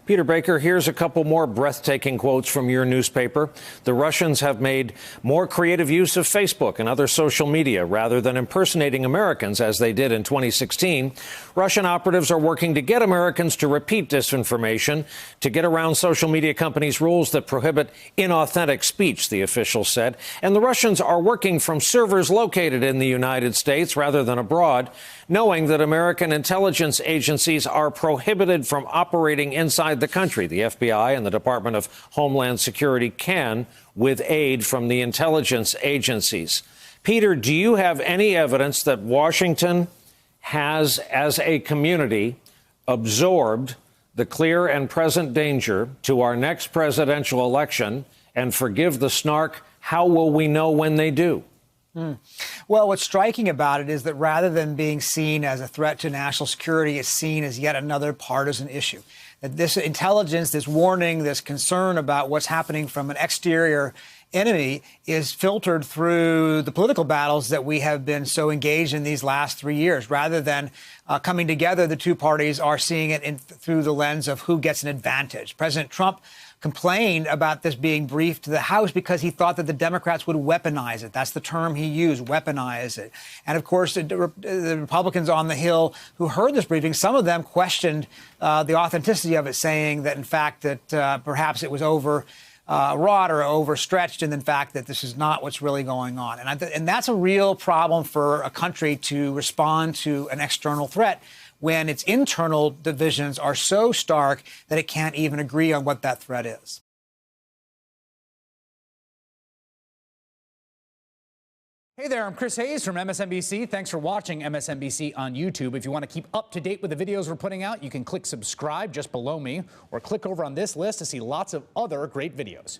Peter Baker, here's a couple more breathtaking quotes from your newspaper. The Russians have made more creative use of Facebook and other social media rather than impersonating Americans as they did in 2016. Russian operatives are working to get Americans to repeat disinformation to get around social media companies' rules that prohibit inauthentic speech, the official said. And the Russians are working from servers located in the United States rather than abroad, knowing that American intelligence agencies are prohibited from operating inside the country. The FBI and the Department of Homeland Security can, with aid from the intelligence agencies. Peter, do you have any evidence that Washington has, as a community, absorbed the clear and present danger to our next presidential election? And forgive the snark, how will we know when they do? Well, what's striking about it is that rather than being seen as a threat to national security, it's seen as yet another partisan issue. That this intelligence, this warning, this concern about what's happening from an exterior enemy is filtered through the political battles that we have been so engaged in these last 3 years. Rather than coming together, the two parties are seeing it through the lens of who gets an advantage. President Trump complained about this being briefed to the House because he thought that the Democrats would weaponize it. That's the term he used, weaponize it. And of course, the Republicans on the Hill who heard this briefing, some of them questioned the authenticity of it, saying that, in fact, that perhaps it was overwrought or overstretched, and in fact that this is not what's really going on. And that's a real problem for a country to respond to an external threat when its internal divisions are so stark that it can't even agree on what that threat is. Hey there, I'm Chris Hayes from MSNBC. Thanks for watching MSNBC on YouTube. If you want to keep up to date with the videos we're putting out, you can click subscribe just below me or click over on this list to see lots of other great videos.